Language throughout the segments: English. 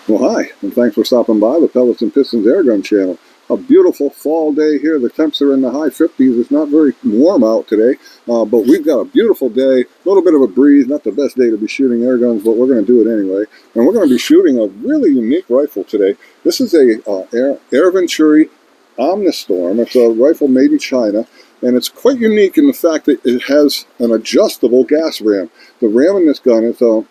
Well, hi, and thanks for stopping by the Pellets and Pistons Airgun channel. A beautiful fall day here. The temps are in the high 50s. It's not very warm out today, but we've got a beautiful day. A little bit of a breeze. Not the best day to be shooting air guns, but we're going to do it anyway. And we're going to be shooting a really unique rifle today. This is a Air Venturi Omnistorm. It's a rifle made in China, and it's quite unique in the fact that it has an adjustable gas ram. The ram in this gun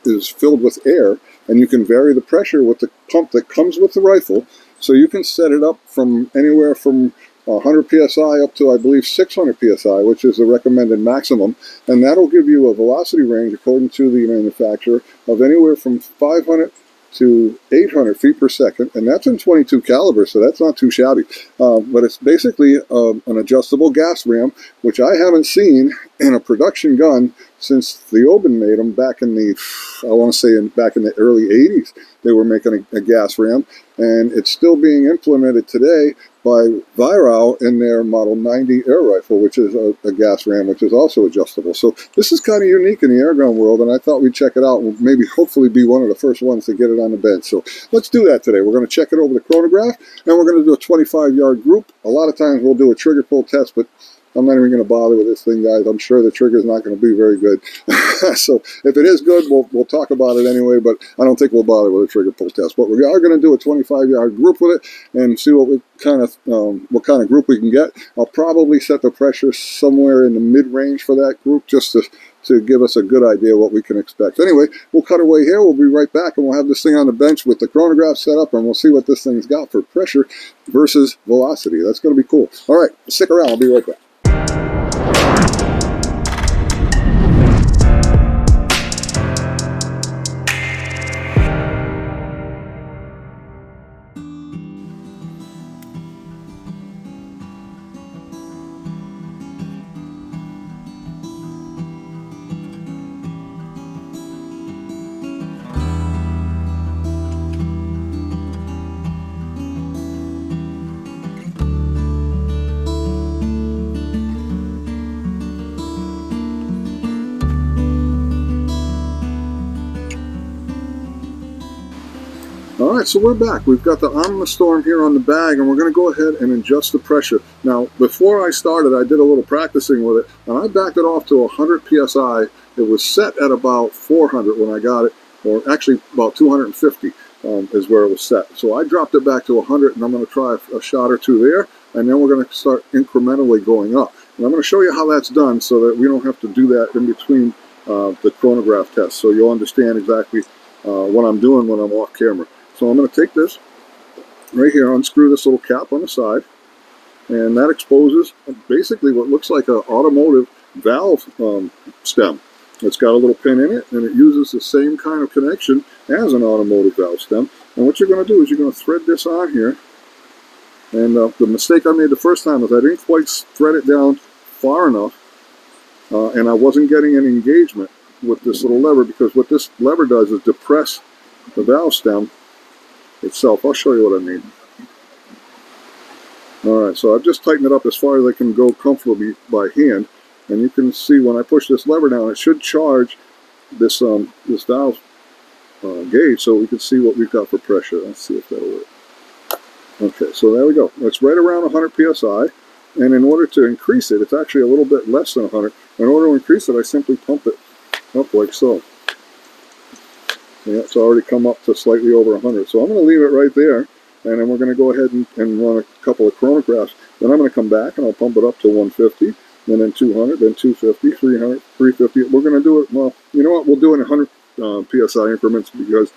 is filled with air, and you can vary the pressure with the pump that comes with the rifle. So you can set it up from anywhere from 100 psi up to, I believe, 600 psi, which is the recommended maximum. And that'll give you a velocity range, according to the manufacturer, of anywhere from 500 to 800 feet per second, and that's in 22 caliber, so that's not too shabby. But it's basically an adjustable gas ram, which I haven't seen in a production gun since Theoben made them back in the, I want to say back in the early 80s. They were making a gas ram, and it's still being implemented today by Viral in their Model 90 air rifle, which is a gas ram, which is also adjustable. So this is kind of unique in the airgun world, and I thought we'd check it out and maybe hopefully be one of the first ones to get it on the bench. So let's do that today. We're going to check it over the Chronograph, and we're going to do a 25-yard group. A lot of times we'll do a trigger pull test, but I'm not even going to bother with this thing, guys. I'm sure the trigger is not going to be very good. So if it is good, we'll talk about it anyway, but I don't think we'll bother with a trigger pull test. But we are going to do a 25-yard group with it and see what kind of group we can get. I'll probably set the pressure somewhere in the mid-range for that group, just to give us a good idea what we can expect. Anyway, we'll cut away here. We'll be right back, and we'll have this thing on the bench with the chronograph set up, and we'll see what this thing's got for pressure versus velocity. That's going to be cool. All right, stick around. I'll be right back. All right, so we're back. We've got the Omnistorm here on the bag, and we're going to go ahead and adjust the pressure. Now, before I started, I did a little practicing with it, and I backed it off to 100 psi. It was set at about 400 when I got it, or actually about 250 is where it was set. So I dropped it back to 100, and I'm going to try a shot or two there, and then we're going to start incrementally going up. And I'm going to show you how that's done so that we don't have to do that in between the chronograph tests, so you'll understand exactly what I'm doing when I'm off camera. So I'm going to take this right here, unscrew this little cap on the side, and that exposes basically what looks like an automotive valve stem. It's got a little pin in it, and it uses the same kind of connection as an automotive valve stem. And what you're going to do is you're going to thread this on here. And the mistake I made the first time was I didn't quite thread it down far enough, and I wasn't getting an engagement with this little lever, because what this lever does is depress the valve stem itself. I'll show you what I mean. Alright, so I've just tightened it up as far as I can go comfortably by hand, and you can see when I push this lever down, it should charge this this valve gauge, so we can see what we've got for pressure. Let's see if that'll work. Okay, so there we go. It's right around 100 psi, and in order to increase it, it's actually a little bit less than 100. In order to increase it, I simply pump it up like so. Yeah, it's already come up to slightly over 100. So I'm going to leave it right there, and then we're going to go ahead and run a couple of chronographs. Then I'm going to come back, and I'll pump it up to 150, and then 200, then 250, 300, 350. We're going to do it, well, you know what, we'll do it in 100 psi increments, because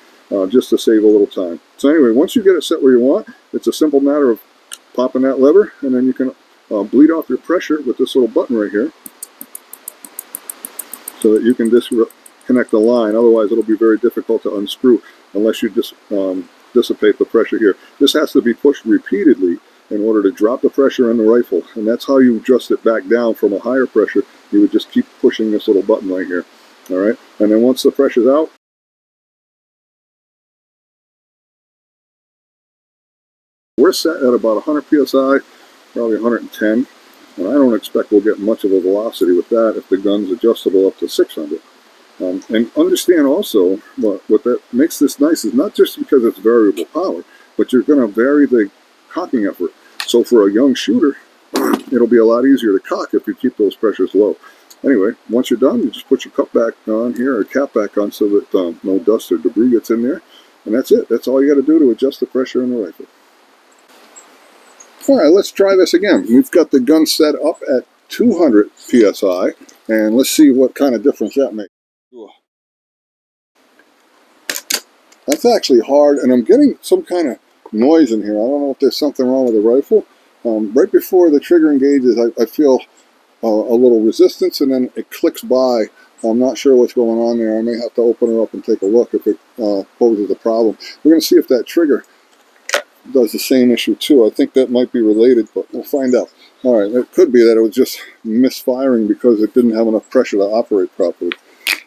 just to save a little time. So anyway, once you get it set where you want, it's a simple matter of popping that lever, and then you can bleed off your pressure with this little button right here, so that you can disconnect the line. Otherwise, it'll be very difficult to unscrew unless you just dissipate the pressure here. This has to be pushed repeatedly in order to drop the pressure in the rifle, and that's how you adjust it back down from a higher pressure. You would just keep pushing this little button right here. All right, and then once the pressure's out, we're set at about 100 psi, probably 110, and I don't expect we'll get much of a velocity with that if the gun's adjustable up to 600. And understand also what that makes this nice is not just because it's variable power, but you're going to vary the cocking effort. So for a young shooter, it'll be a lot easier to cock if you keep those pressures low. Anyway, once you're done, you just put your cup back on here, or cap back on, so that no dust or debris gets in there. And that's it. That's all you got to do to adjust the pressure in the rifle. All right, let's try this again. We've got the gun set up at 200 psi, and let's see what kind of difference that makes. That's actually hard, and I'm getting some kind of noise in here. I don't know if there's something wrong with the rifle. Right before the trigger engages, I feel a little resistance, and then it clicks by. I'm not sure what's going on there. I may have to open her up and take a look if it poses a problem. We're going to see if that trigger does the same issue too. I think that might be related, but we'll find out. All right, it could be that it was just misfiring because it didn't have enough pressure to operate properly.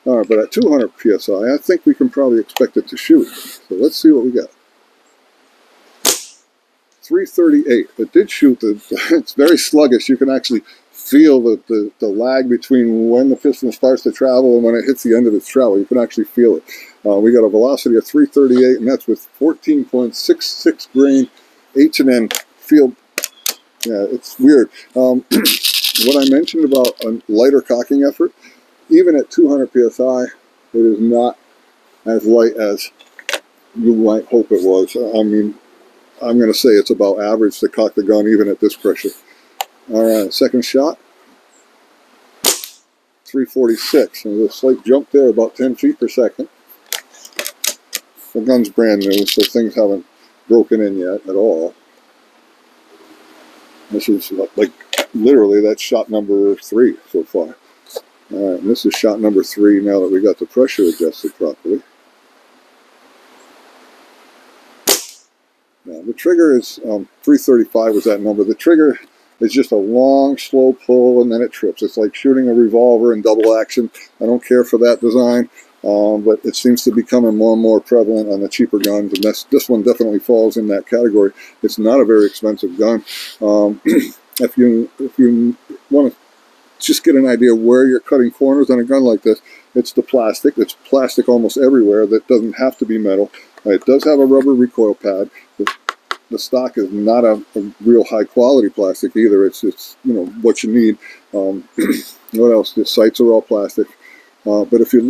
All right, but at 200 psi, I think we can probably expect it to shoot. So let's see what we got. 338. It did shoot. It's very sluggish. You can actually feel the lag between when the piston starts to travel and when it hits the end of its travel. You can actually feel it. We got a velocity of 338, and that's with 14.66 grain H&N field. Yeah, it's weird. What I mentioned about a lighter cocking effort, even at 200 psi, it is not as light as you might hope it was. I mean, I'm going to say it's about average to cock the gun even at this pressure. All right, second shot, 346. And there's a slight jump there, about 10 feet per second. The gun's brand new, so things haven't broken in yet at all. This is like literally that's shot number 3 so far. All right, and this is shot number 3 now that we got the pressure adjusted properly. Now, the trigger is 335 was that number. The trigger is just a long, slow pull, and then it trips. It's like shooting a revolver in double action. I don't care for that design, but it seems to be becoming more and more prevalent on the cheaper guns, and this one definitely falls in that category. It's not a very expensive gun. If you want to just get an idea where you're cutting corners on a gun like this, it's the plastic. It's plastic almost everywhere. That doesn't have to be metal. It does have a rubber recoil pad. The stock is not a real high quality plastic either. It's you know what you need. What else? The sights are all plastic. But if you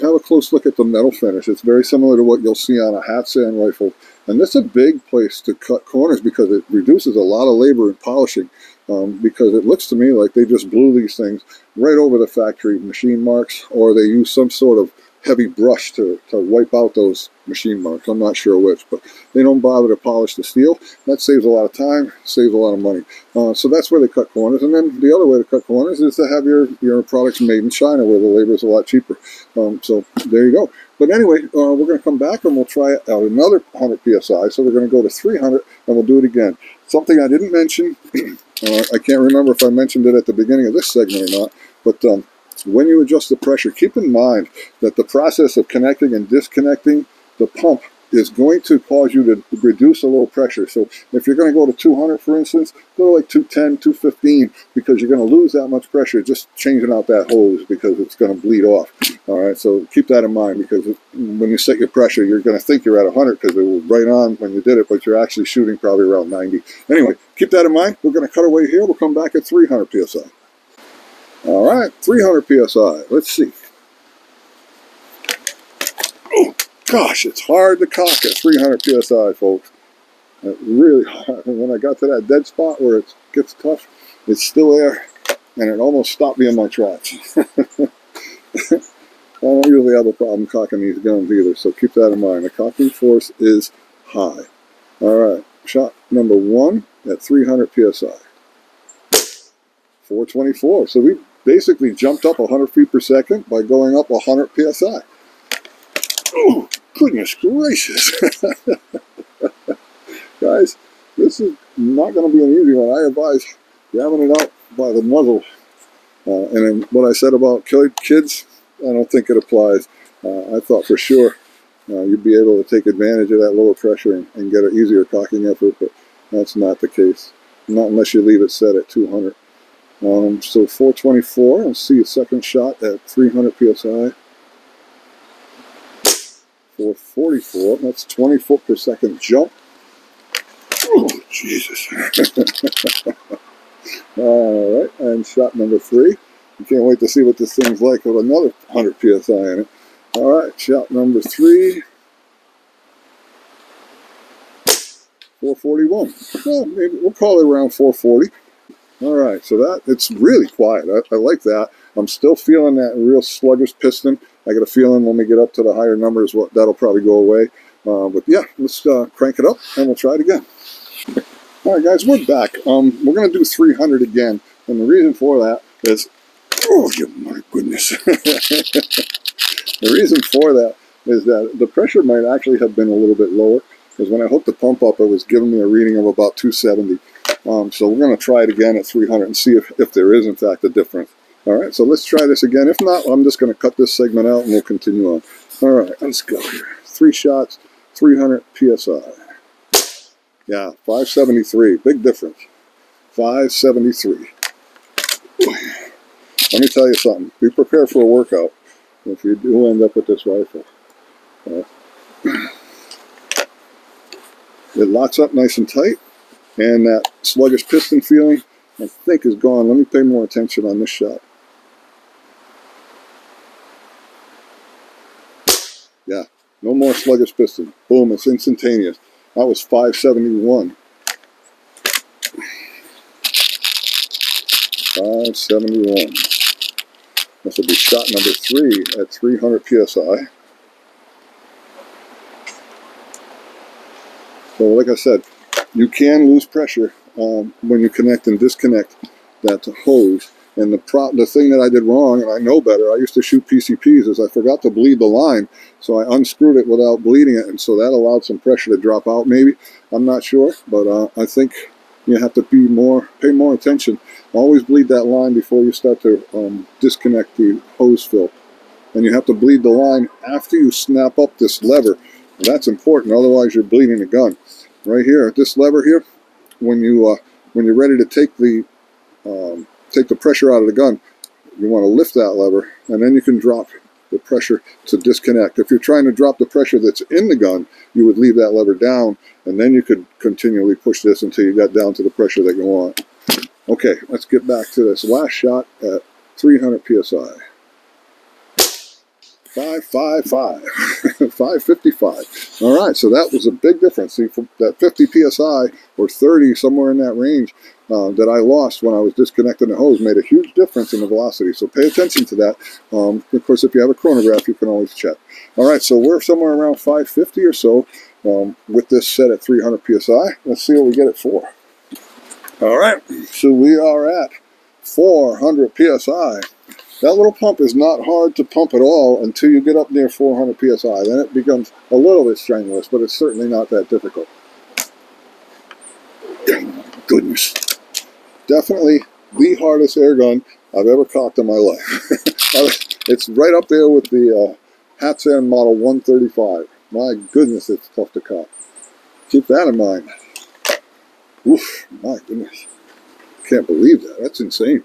have a close look at the metal finish, it's very similar to what you'll see on a hat sand rifle. And that's a big place to cut corners because it reduces a lot of labor in polishing. Because it looks to me like they just blew these things right over the factory machine marks, or they use some sort of heavy brush to wipe out those machine marks. I'm not sure which, but they don't bother to polish the steel. That saves a lot of time, saves a lot of money. So that's where they cut corners. And then the other way to cut corners is to have your products made in China, where the labor is a lot cheaper. So there you go. But anyway, we're going to come back and we'll try it out another 100 psi. So we're going to go to 300 and we'll do it again. Something I didn't mention, I can't remember if I mentioned it at the beginning of this segment or not, but when you adjust the pressure, keep in mind that the process of connecting and disconnecting the pump is going to cause you to reduce a little pressure. So if you're going to go to 200, for instance, go to like 210, 215, because you're going to lose that much pressure just changing out that hose because it's going to bleed off. All right, so keep that in mind, because when you set your pressure, you're going to think you're at 100 because it was right on when you did it, but you're actually shooting probably around 90. Anyway, keep that in mind. We're going to cut away here. We'll come back at 300 psi. All right, 300 psi. Let's see. Oh, gosh, it's hard to cock at 300 psi, folks. It's really hard. And when I got to that dead spot where it gets tough, it's still there, and it almost stopped me in my tracks. I don't usually have a problem cocking these guns either, so keep that in mind. The cocking force is high. All right, shot number 1 at 300 psi. 424. So we basically jumped up 100 feet per second by going up 100 psi. Oh, goodness gracious. Guys, this is not going to be an easy one. I advise grabbing it out by the muzzle. And then what I said about kids, I don't think it applies. I thought for sure you'd be able to take advantage of that lower pressure and get an easier cocking effort, but that's not the case. Not unless you leave it set at 200. So 424, let's see a second shot at 300 psi. 444. That's 20 foot per second jump. Oh, Jesus. All right, and shot number 3. You can't wait to see what this thing's like with another 100 psi in it. All right, shot number 3. 441. Well, maybe we'll call it around 440. All right, so that it's really quiet. I like that. I'm still feeling that real sluggish piston. I got a feeling when we get up to the higher numbers, that'll probably go away. But yeah, let's crank it up and we'll try it again. All right, guys, we're back. We're going to do 300 again, and the reason for that is, oh my goodness. The reason for that is that the pressure might actually have been a little bit lower, because when I hooked the pump up, it was giving me a reading of about 270. So we're going to try it again at 300 and see if there is, in fact, a difference. All right, so let's try this again. If not, I'm just going to cut this segment out and we'll continue on. All right, let's go here. 3 shots, 300 psi. Yeah, 573. Big difference. 573. Let me tell you something. Be prepared for a workout if you do end up with this rifle. It locks up nice and tight, and that sluggish piston feeling, I think, is gone. Let me pay more attention on this shot. Yeah, no more sluggish piston. Boom, it's instantaneous. That was 571. 571. This will be shot number 3 at 300 psi. So like I said, you can lose pressure when you connect and disconnect that hose. And the thing that I did wrong, and I know better, I used to shoot PCPs, is I forgot to bleed the line. So I unscrewed it without bleeding it, and so that allowed some pressure to drop out maybe. I'm not sure, but I think you have to pay more attention. Always bleed that line before you start to disconnect the hose fill. And you have to bleed the line after you snap up this lever. That's important, otherwise you're bleeding the gun. Right here, this lever here, when you're ready to take the pressure out of the gun, you want to lift that lever, and then you can drop the pressure to disconnect. If you're trying to drop the pressure that's in the gun, you would leave that lever down, and then you could continually push this until you got down to the pressure that you want. Okay, let's get back to this last shot at 300 psi. 555. 555. All right, so that was a big difference. See, from that 50 psi or 30, somewhere in that range, that I lost when I was disconnecting the hose made a huge difference in the velocity. So pay attention to that. Of course, if you have a chronograph, you can always check. All right, so we're somewhere around 550 or so with this set at 300 psi. Let's see what we get it for. All right, so we are at 400 psi. That little pump is not hard to pump at all until you get up near 400 psi. Then it becomes a little bit strenuous, but it's certainly not that difficult. Goodness. Definitely the hardest air gun I've ever cocked in my life. It's right up there with the Hatsan Model 135. My goodness, it's tough to cock. Keep that in mind. Oof, my goodness. Can't believe that. That's insane.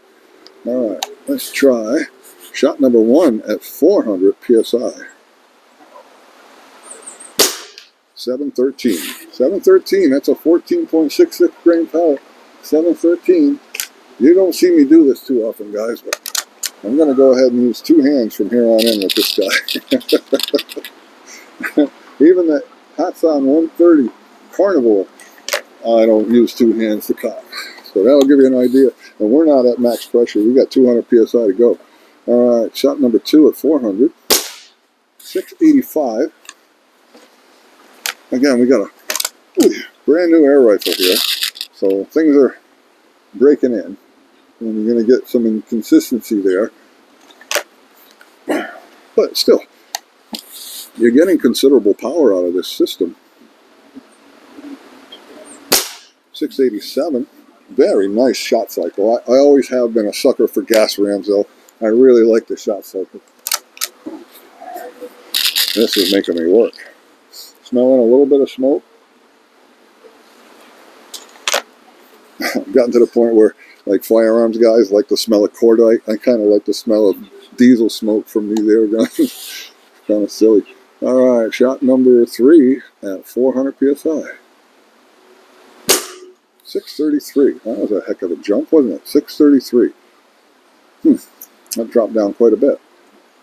All right, let's try shot number 1 at 400 psi. 713. 713, that's a 14.66 grain pellet. 713. You don't see me do this too often, guys, but I'm going to go ahead and use 2 hands from here on in with this guy. Even that Hatsan 130 Carnivore, I don't use 2 hands to cock. So that'll give you an idea. And we're not at max pressure. We got 200 psi to go. All right, shot number 2 at 400. 685. Again, we got a brand new air rifle here. So things are breaking in. And you're going to get some inconsistency there. But still, you're getting considerable power out of this system. 687. Very nice shot cycle. I always have been a sucker for gas rams, though. I really like the shot cycle. This is making me work. Smelling a little bit of smoke. I've gotten to the point where, like, firearms guys like the smell of cordite. I kind of like the smell of diesel smoke from these air guns. Kind of silly. All right, shot number 3 at 400 psi. 633. That was a heck of a jump, wasn't it? 633. That dropped down quite a bit.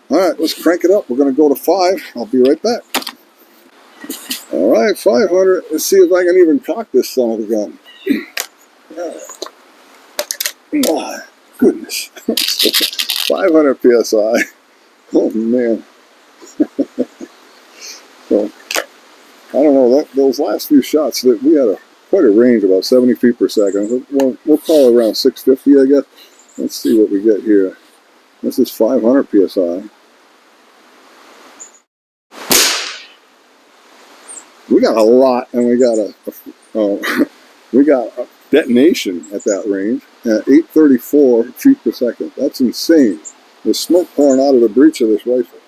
All right, let's crank it up. We're going to go to 5. I'll be right back. All right, 500. Let's see if I can even cock this son of a gun. Oh, goodness. 500 psi. Oh, man. So, I don't know. Those last few shots, that we had quite a range, about 70 feet per second. We'll call it around 650, I guess. Let's see what we get here. This is 500 psi. We got a lot, and we got a detonation at that range at 834 feet per second. That's insane. There's smoke pouring out of the breech of this rifle.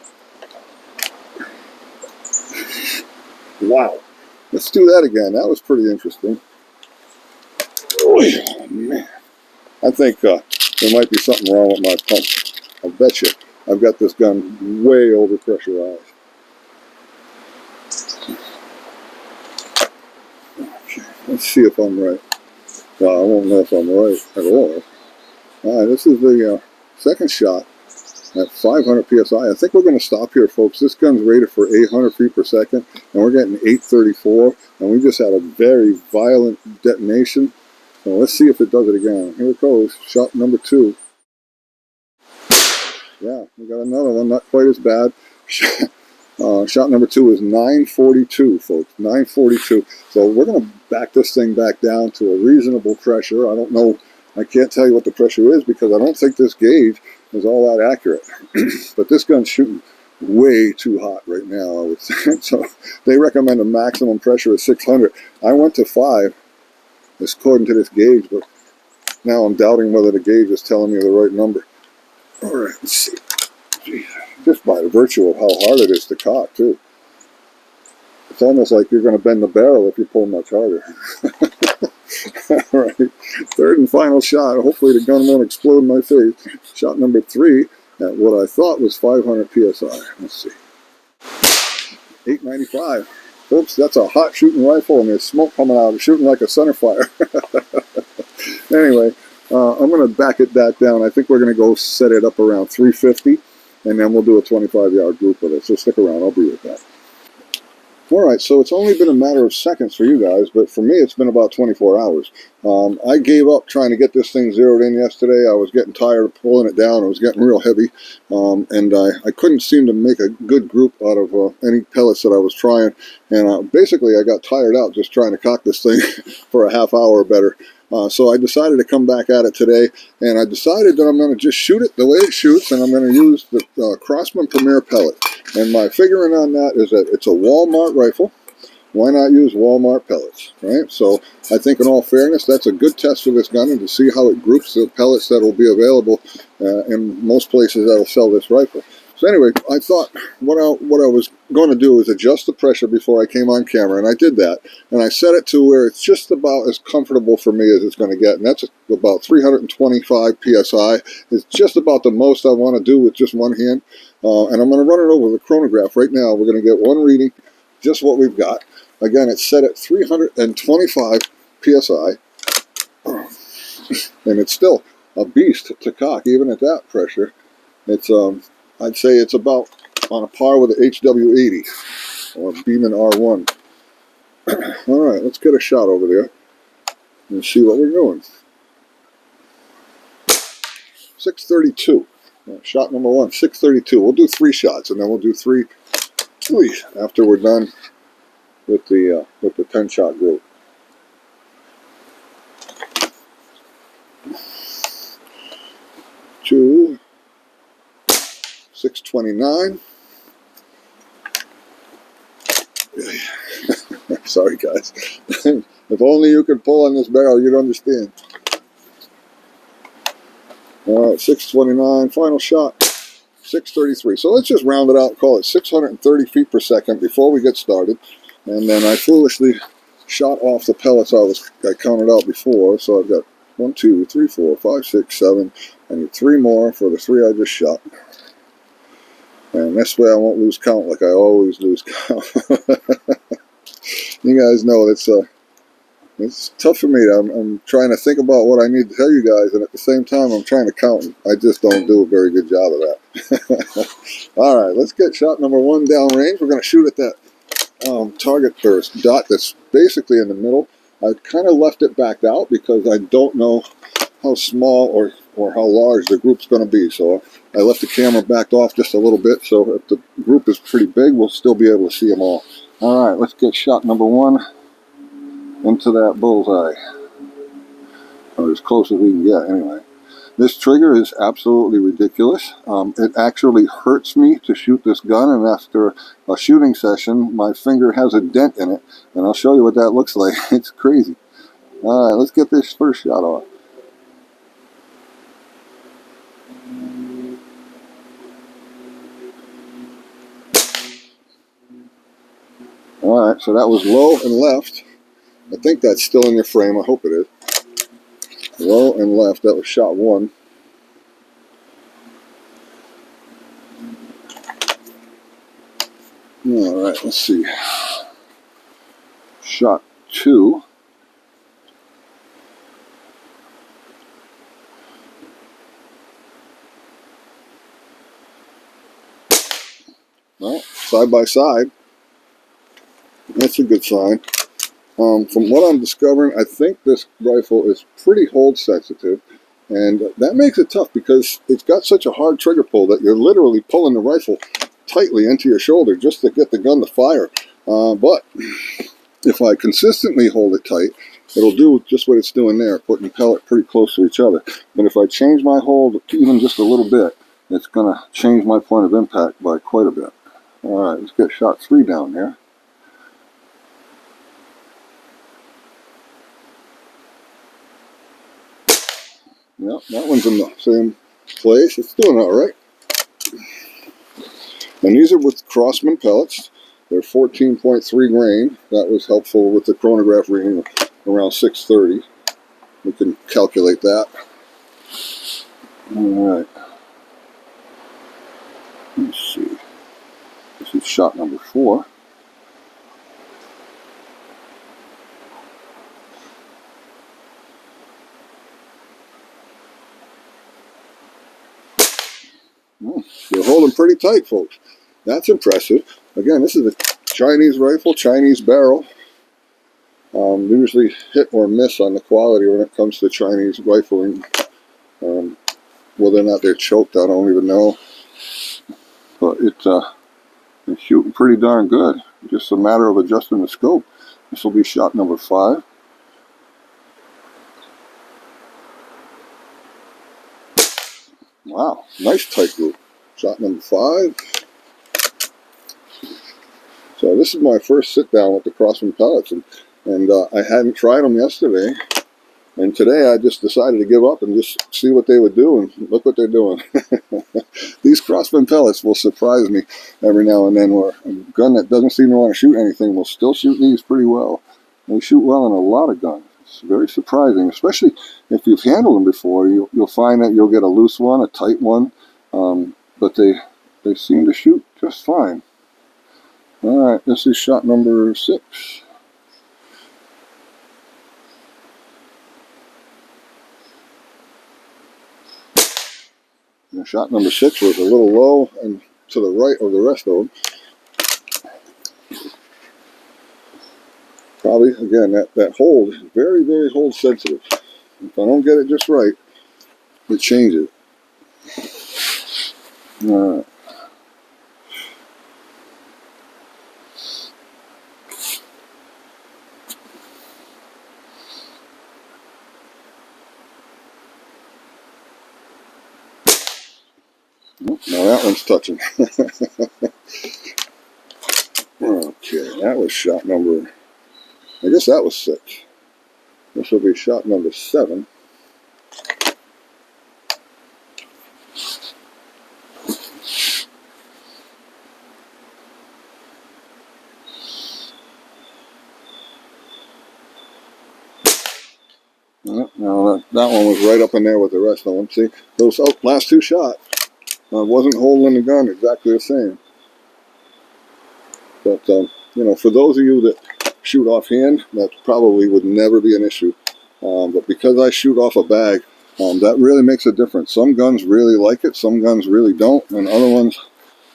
Wow. Let's do that again. That was pretty interesting. Oh, man. I think there might be something wrong with my pump. I'll bet you I've got this gun way over pressurized. Okay, let's see if I'm right. Well, I won't know if I'm right at all. All right, this is the second shot at 500 psi. I think we're going to stop here, folks. This gun's rated for 800 feet per second, and we're getting 834, and we just had a very violent detonation. So let's see if it does it again. Here it goes, shot number 2. Yeah, we got another one, not quite as bad. Shot number 2 is 942, folks, 942. So we're going to back this thing back down to a reasonable pressure. I don't know, I can't tell you what the pressure is because I don't think this gauge is all that accurate. But this gun's shooting way too hot right now, I would say. So they recommend a maximum pressure of 600. I went to 5, according to this gauge, but now I'm doubting whether the gauge is telling me the right number. All right, let's see. Jeez. Just by the virtue of how hard it is to cock, too. It's almost like you're going to bend the barrel if you pull much harder. All right, third and final shot. Hopefully the gun won't explode in my face. Shot number 3 at what I thought was 500 psi. Let's see. 895. Folks, that's a hot shooting rifle, and there's smoke coming out. It's shooting like a center fire. Anyway, I'm going to back it back down. I think we're going to go set it up around 350, and then we'll do a 25-yard group with it. So stick around. I'll be right back. All right, so it's only been a matter of seconds for you guys, but for me it's been about 24 hours. I gave up trying to get this thing zeroed in yesterday. I was getting tired of pulling it down. It was getting real heavy, and I couldn't seem to make a good group out of any pellets that I was trying. And basically I got tired out just trying to cock this thing for a half hour or better. So I decided to come back at it today, and I decided that I'm going to just shoot it the way it shoots, and I'm going to use the Crosman Premier pellet. And my figuring on that is that it's a Walmart rifle. Why not use Walmart pellets, right? So I think in all fairness, that's a good test for this gun, and to see how it groups the pellets that will be available in most places that will sell this rifle. So anyway, I thought what I was going to do is adjust the pressure before I came on camera, and I did that. And I set it to where it's just about as comfortable for me as it's going to get, and that's about 325 psi. It's just about the most I want to do with just one hand. And I'm going to run it over the chronograph right now. We're going to get one reading, just what we've got. Again, it's set at 325 psi, and it's still a beast to cock, even at that pressure. It's I'd say it's about on a par with the HW80 or Beeman R1. All right, let's get a shot over there and see what we're doing. 632. Shot number 1, 632. We'll do 3 shots, and then we'll do 3 after we're done with the 10-shot group. Two. 629. Sorry, guys. If only you could pull on this barrel, you'd understand. All right, 629. Final shot. 633. So let's just round it out. Call it 630 feet per second before we get started. And then I foolishly shot off the pellets I counted out before. So I've got 1, 2, 3, 4, 5, 6, 7. I need 3 more for the 3 I just shot. And this way I won't lose count like I always lose count. You guys know it's tough for me. I'm trying to think about what I need to tell you guys, and at the same time I'm trying to count. I just don't do a very good job of that. All right, let's get shot number 1 downrange. We're going to shoot at that target or dot that's basically in the middle. I kind of left it backed out because I don't know how small or how large the group's going to be. So I left the camera backed off just a little bit, so if the group is pretty big, we'll still be able to see them all. All right, let's get shot number 1 into that bullseye, or as close as we can get anyway. This trigger is absolutely ridiculous. It actually hurts me to shoot this gun, and after a shooting session, my finger has a dent in it, and I'll show you what that looks like. It's crazy. All right, let's get this first shot off. All right, so that was low and left. I think that's still in your frame. I hope it is. Low and left. That was shot 1. All right, let's see. Shot 2. Well, side by side. That's a good sign. From what I'm discovering, I think this rifle is pretty hold sensitive, and that makes it tough because it's got such a hard trigger pull that you're literally pulling the rifle tightly into your shoulder just to get the gun to fire. But if I consistently hold it tight, it'll do just what it's doing there, putting the pellet pretty close to each other. But if I change my hold even just a little bit, it's going to change my point of impact by quite a bit. All right, let's get shot 3 down there. Yep, that one's in the same place. It's doing all right. And these are with Crosman pellets. They're 14.3 grain. That was helpful with the chronograph reading around 630. We can calculate that. All right. Let's see. This is shot number 4. You're holding pretty tight, folks. That's impressive. Again, this is a Chinese rifle, Chinese barrel. Usually hit or miss on the quality when it comes to Chinese rifling. Whether or not they're choked, I don't even know. But it's shooting pretty darn good. Just a matter of adjusting the scope. This will be shot number 5. Wow, nice tight group. Shot number 5. So this is my first sit down with the Crosman pellets, and I hadn't tried them yesterday, and today I just decided to give up and just see what they would do, and look what they're doing. These Crosman pellets will surprise me every now and then, where a gun that doesn't seem to want to shoot anything will still shoot these pretty well. They shoot well in a lot of guns. It's very surprising, especially if you've handled them before. You'll find that you'll get a loose one, a tight one, but they seem to shoot just fine. All right, this is shot number 6. And shot number 6 was a little low and to the right of the rest of them. Probably, again, that hold is very, very hold sensitive. If I don't get it just right, it changes. All right. Now that one's touching. Okay, that was shot number, I guess that was 6. This will be shot number 7. Now that one was right up in there with the rest of them. See, those last 2 shots, I wasn't holding the gun exactly the same. But, you know, for those of you that shoot offhand, that probably would never be an issue. But because I shoot off a bag, that really makes a difference. Some guns really like it, some guns really don't, and other ones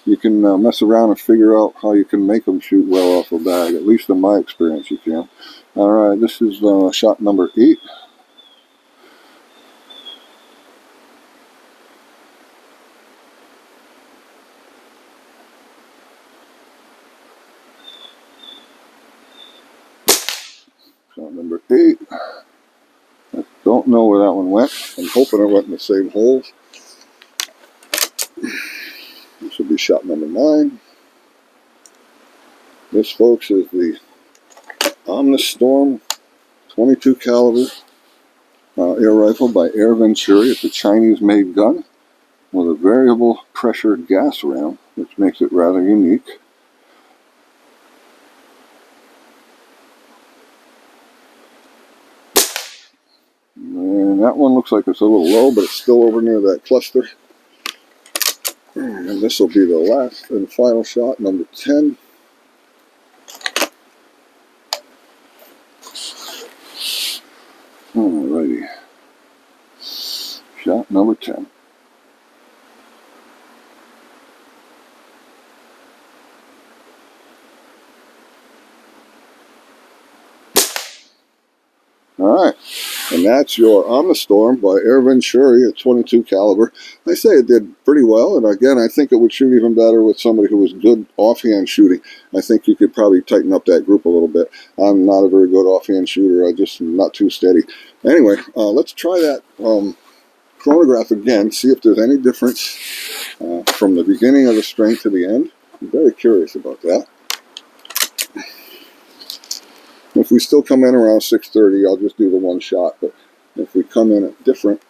you can mess around and figure out how you can make them shoot well off a bag. At least in my experience, you can. All right, this is shot number 8. Shot number 8. I don't know where that one went. I'm hoping it went in the same holes. This will be shot number 9. This, folks, is the Omnistorm 22 caliber air rifle by Air Venturi. It's a Chinese-made gun with a variable pressure gas round, which makes it rather unique. And that one looks like it's a little low, but it's still over near that cluster. And this will be the last and final shot, number 10. Alrighty. Shot number 10. Alright. And that's your Omnistorm by Air Venturi at 22 caliber. I say it did pretty well, and again, I think it would shoot even better with somebody who was good offhand shooting. I think you could probably tighten up that group a little bit. I'm not a very good offhand shooter. I just am not too steady. Anyway, let's try that chronograph again, see if there's any difference from the beginning of the string to the end. I'm very curious about that. If we still come in around 6:30, I'll just do the one shot. But if we come in at different,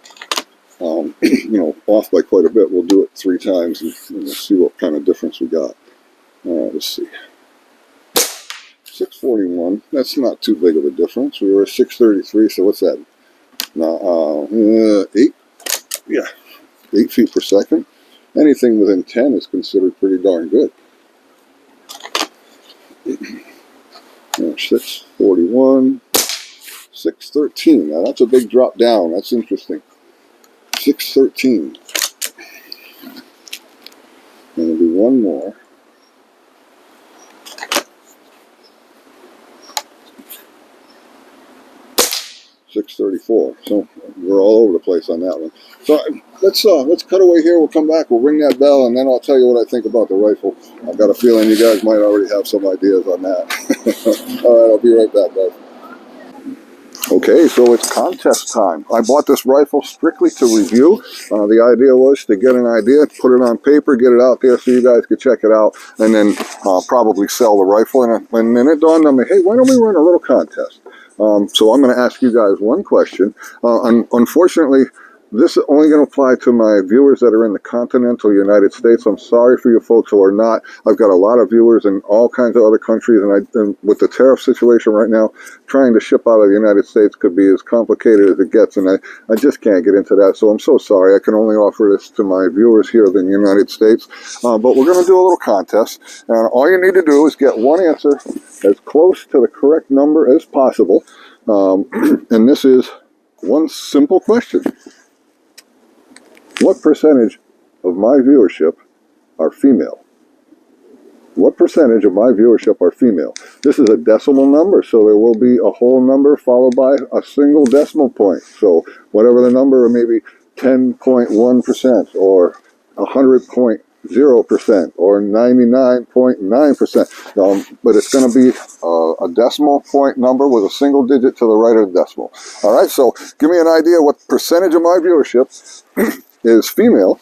you know, off by quite a bit, we'll do it 3 times and we'll see what kind of difference we got. Let's see. 6:41. That's not too big of a difference. We were at 6:33, so what's that? Now, 8. Yeah, 8 feet per second. Anything within 10 is considered pretty darn good. 6:41, 6:13. Now that's a big drop down. That's interesting. 6:13. And there'll be one more. 6:34. So we're all over the place on that one. So let's cut away here. We'll come back. We'll ring that bell, and then I'll tell you what I think about the rifle. I've got a feeling you guys might already have some ideas on that. All right, I'll be right back, guys. Okay, so it's contest time. I bought this rifle strictly to review. The idea was to get an idea, put it on paper, get it out there so you guys could check it out, and then probably sell the rifle. And then it dawned on me, hey, why don't we run a little contest? So I'm going to ask you guys one question. Unfortunately, this is only going to apply to my viewers that are in the continental United States. I'm sorry for you folks who are not. I've got a lot of viewers in all kinds of other countries, and with the tariff situation right now, trying to ship out of the United States could be as complicated as it gets, and I just can't get into that, so I'm so sorry. I can only offer this to my viewers here in the United States, but we're going to do a little contest, and all you need to do is get one answer as close to the correct number as possible, and this is one simple question. What percentage of my viewership are female? What percentage of my viewership are female? This is a decimal number, so there will be a whole number followed by a single decimal point. So whatever the number, maybe 10.1% or 100.0% or 99.9%. But it's going to be a decimal point number with a single digit to the right of the decimal. All right, so give me an idea what percentage of my viewership is female.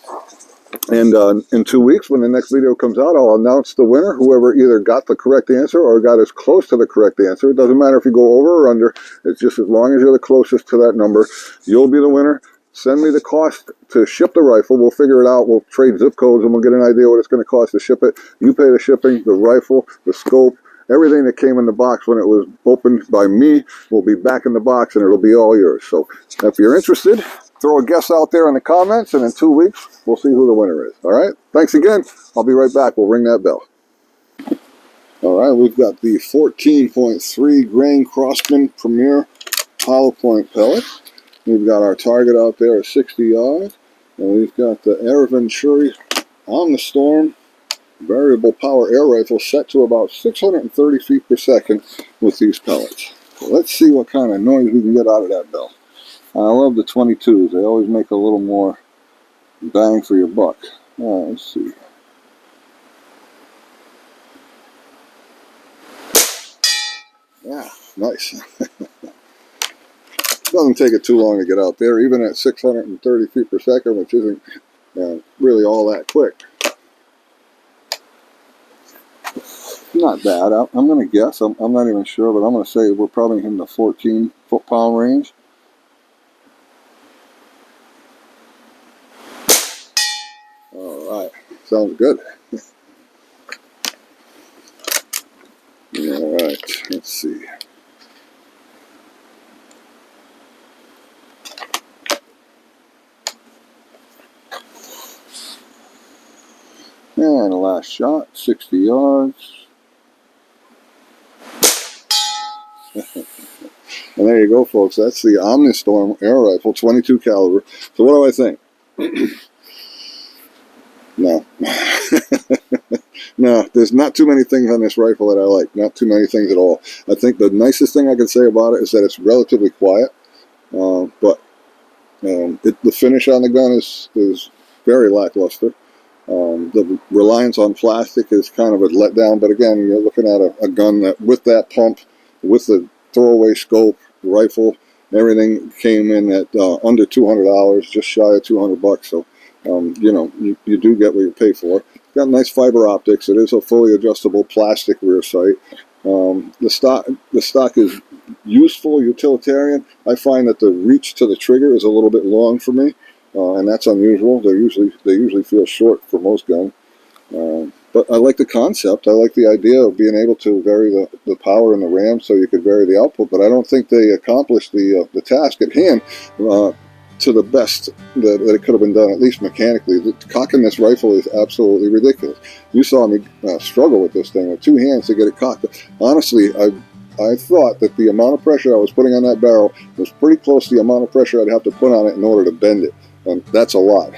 And in 2 weeks, when the next video comes out, I'll announce the winner, whoever either got the correct answer or got as close to the correct answer. It doesn't matter if you go over or under. It's just as long as you're the closest to that number, you'll be the winner. Send me the cost to ship the rifle. We'll figure it out. We'll trade zip codes, and we'll get an idea what it's going to cost to ship it. You pay the shipping, the rifle, the scope, everything that came in the box when it was opened by me will be back in the box, and it'll be all yours. So if you're interested, throw a guess out there in the comments, and in 2 weeks, we'll see who the winner is. All right? Thanks again. I'll be right back. We'll ring that bell. All right, we've got the 14.3 grain Crossman Premier hollow point pellet. We've got our target out there at 60 yards, and we've got the Air Venturi Omnistorm variable power air rifle set to about 630 feet per second with these pellets. So let's see what kind of noise we can get out of that bell. I love the 22s. They always make a little more bang for your buck. All right, let's see. Yeah, nice. Doesn't take it too long to get out there, even at 630 feet per second, which isn't really all that quick. Not bad. I'm going to guess. I'm not even sure, but I'm going to say we're probably in the 14 foot-pound range. All right. Sounds good. All right. Let's see. And the last shot, 60 yards. And there you go, folks. That's the Omnistorm air rifle, 22 caliber. So what do I think? No. No, there's not too many things on this rifle that I like. Not too many things at all. I think the nicest thing I can say about it is that it's relatively quiet. But the finish on the gun is very lackluster. The reliance on plastic is kind of a letdown, but again, you're looking at a gun that, with that pump, with the throwaway scope, rifle, everything came in at under $200, just shy of 200 bucks. So, you know, you do get what you pay for. Got nice fiber optics. It is a fully adjustable plastic rear sight. The stock is useful, utilitarian. I find that the reach to the trigger is a little bit long for me. And that's unusual. They usually feel short for most guns. But I like the concept. I like the idea of being able to vary the power and the RAM so you could vary the output. But I don't think they accomplished the task at hand to the best that it could have been done, at least mechanically. Cocking this rifle is absolutely ridiculous. You saw me struggle with this thing with two hands to get it cocked. Honestly, I thought that the amount of pressure I was putting on that barrel was pretty close to the amount of pressure I'd have to put on it in order to bend it. And that's a lot.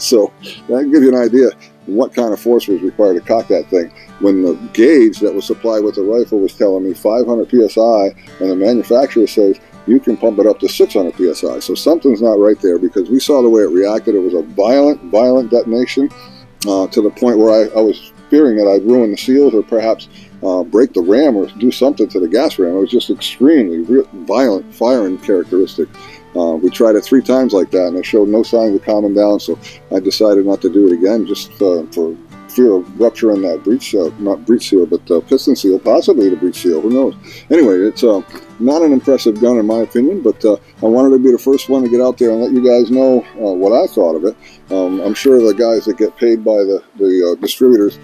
So that gives you an idea what kind of force was required to cock that thing. When the gauge that was supplied with the rifle was telling me 500 PSI, and the manufacturer says you can pump it up to 600 PSI. So something's not right there, because we saw the way it reacted. It was a violent detonation to the point where I was fearing that I'd ruin the seals or perhaps break the ram or do something to the gas ram. It was just extremely violent firing characteristic. We tried it 3 times like that, and it showed no signs of calming down, so I decided not to do it again, just for fear of rupturing that breech, not breech seal, but piston seal, possibly the breech seal, who knows. Anyway, it's not an impressive gun in my opinion, but I wanted to be the first one to get out there and let you guys know what I thought of it. I'm sure the guys that get paid by the distributors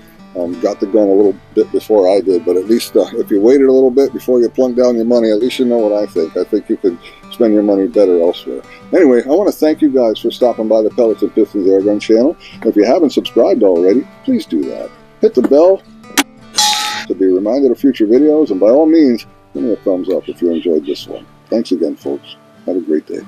got the gun a little bit before I did, but at least if you waited a little bit before you plunk down your money, at least you know what I think. I think you could spend your money better elsewhere. Anyway, I want to thank you guys for stopping by the Pellets and Pistons Airgun channel. If you haven't subscribed already, please do that. Hit the bell to be reminded of future videos, and by all means, give me a thumbs up if you enjoyed this one. Thanks again, folks. Have a great day.